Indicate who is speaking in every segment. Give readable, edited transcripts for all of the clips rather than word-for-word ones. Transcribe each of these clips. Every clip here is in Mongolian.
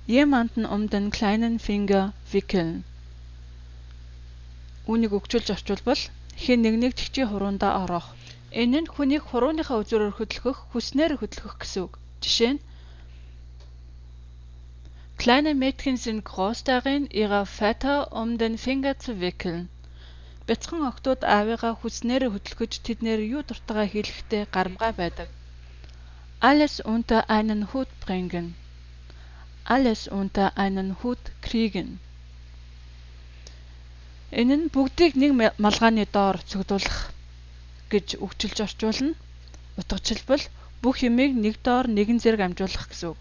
Speaker 1: jemanden um den kleinen Finger wickeln. Үүнийг өгчүүлж орчуулбал хэн нэгнийг чигчийн хуруундаа орох. Энэ нь хүнийг хурууныхаа үзүүрээр хөдөлгөх, хүснээр хөдөлгөх гэсэн үг. Жишээ нь Kleine Mädchen sind groß darin, ihre Väter um den Finger zu wickeln. Бяцхан охтууд аавыгаа хүснээр хөдөлгөж тэднэр юу дуртайгаа хийлгэхдээ гарамгай байдаг. Alles unter einen Hut bringen. Alles unter einen Hut kriegen. Энэ нь бүгдийг нэг малгайны доор цуглуулах гэж өгчилж орчуулна. Утгачлбал бүх юмыг нэг доор нэгэн зэрэг амжуулах гэсэн үг.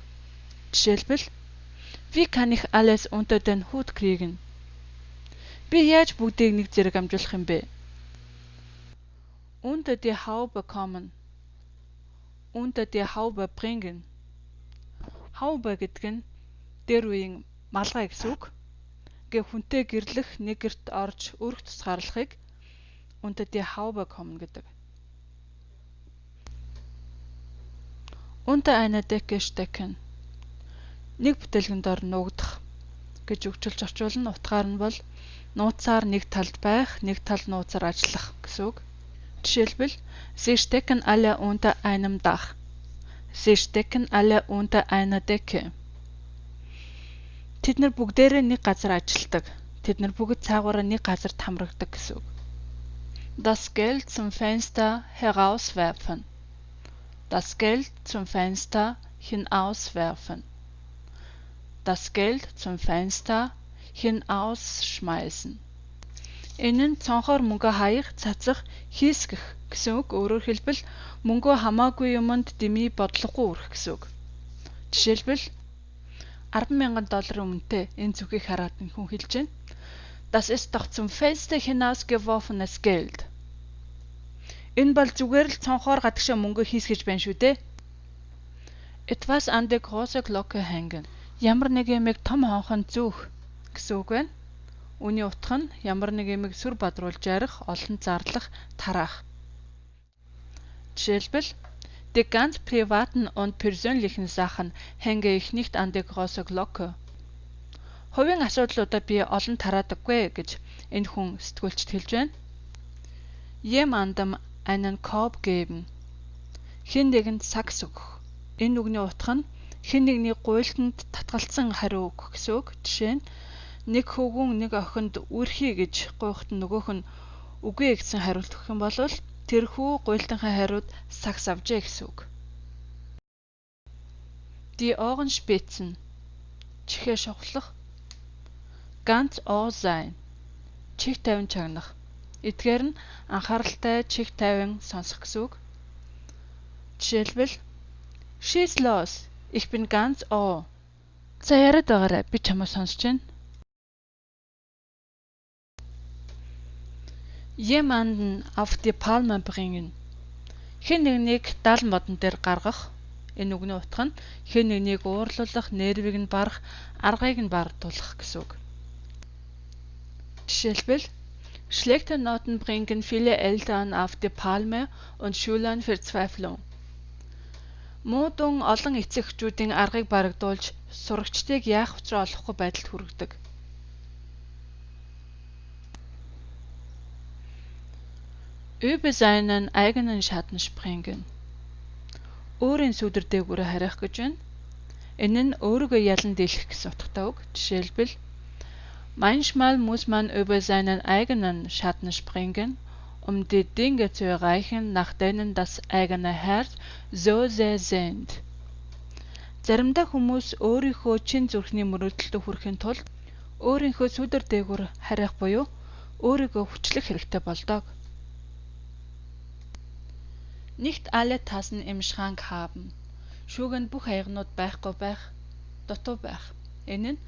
Speaker 1: Жишээлбэл Wie kann ich alles unter den Hut kriegen? Би яаж бүгдийг нэг зэрэг амжуулах юм бэ? Unter die Haube kommen. Unter die Haube bringen. Haube гэдэг нь дээр үеийн малгай гэсэн үг. Гэ хүнтэй гэрлэх, нэг гэрт орж өрх тусгаарлахыг unter die Haube kommen гэдэг. Unter einer Decke stecken. Нэг бүтээлгэн дор нуугдах гэж өгчилж орчуулна. Утгаар нь бол нууцаар нэг талд байх, нэг талд нууцаар ажиллах гэсэн үг. Жишээлбэл Sie stecken alle unter einem Dach. Sie stecken alle unter einer Decke. Тэд нар бүгдээрээ нэг газар ажилладаг. Тэд нар бүгд цаагаараа нэг газарт хамрагдаг гэсэн үг. Das Geld zum Fenster herauswerfen. Das Geld zum Fenster hinauswerfen. Das Geld zum Fenster hinausschmeißen. Энэ нь цонхоор мөнгө хаях, цацах, хийсгэх гэсэн үг. Өөрөөр хэлбэл мөнгө хамаагүй юмд дэмий бодлогогүй өрөх гэсэн үг. Жишээлбэл $10,000 үнэтэй энэ зүгийг хараад хүн хэлж байна. Das ist doch zum Fenster hinausgeworfenes Geld. Энэ бол зүгээр л цонхоор гадагшаа мөнгө хийсгэж байна шүү дээ. Etwas an der große Glocke hängen. Ямар нэг юмыг том хонхон зүүх гэсэн үг байна. Үүний утга нь ямар нэг юмыг сүр бадруулж ярих, олон зарлах, тараах. Жишээлбэл Die ganz privaten und persönlichen Sachen hänge ich nicht an der große Glocke. Хувийн асуудлуудаа би олон тараадаггүй гэж энэ хүн сэтгүүлчд хэлж байна. Jemandem einen Korb geben. Хэн нэгэнд сакс өгөх. Энэ үгний утга нь хэн нэгний гуйлтанд татгалцсан хариу өгөх гэсэн үг. Жишээ нь нэг хөвгүн нэг охинд үрхий гэж гуйхад нөгөөх нь үгүй гэсэн хариулт өгөх юм бол тэрхүү гуйлтынхаа хариуд сакс авжээ гэсэн үг. Die Ohren spitzen. Чихээ шухлах. Ganz ohr sein. Чих тавин чагнах. Эдгээр нь анхааралтай чих тавин сонсох гэсэн үг. Жишээлбэл Schieß los. Ich bin ganz ohr. За яриад байгаарай. Би чамаа сонсож байна. Jemanden auf die Palme bringen. Хэн нэгнийг даалан модон дээр гаргах. Энэ үгний утга нь хэн нэгнийг уурлуулах, нервийг нь барах, аргыг нь бардуулах гэсэн үг. Жишээлбэл Schlechte Noten bringen viele Eltern auf die Palme und Schülern Verzweiflung. Муудун олон эцэг эхчүүдийн аргыг барагдуулж сурагчдыг яах учраа олохгүй байдалд хүргэдэг. Über seinen eigenen Schatten springen. Өөрийн сүдэр дээгүүрээ харих гэж байна. Энэ нь өөрийгөө ялан дийлэх гэсэн утгатай үг. Жишээлбэл Manchmal muss man über seinen eigenen Schatten springen, um die Dinge zu erreichen, nach denen das eigene Herz so sehr sehnt. Заримдаа хүмүүс өөрийнхөө чин зүрхний мөрөөдөлтөд хүрэхин тулд өөрийнхөө сүдэр дээгүүр харих буюу өөрийгөө хүчлэх хэрэгтэй болдог. Nicht alle Tassen im Schrank haben. Шүүгэнд бүх хаягнууд байхгүй байх, дутуу байх. Энэ нь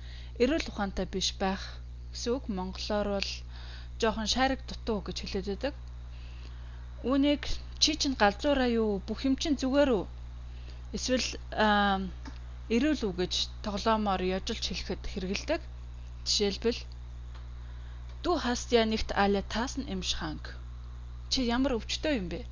Speaker 1: эрүүл ухаантай биш байх гэсэн үг. Монголоор бол жоохон шариг дутуу гэж хэлээд байдаг. Үүнийг чи чинь галзуураа юу, бүх юм чинь зүгээр үү? Эсвэл эрүүл үү гэж тоглоомоор яжулж хэлэхэд хэрэгэлдэг. Жишээлбэл Du hast ja nicht alle Tassen im Schrank. Чи ямар өвчтөй юм бэ?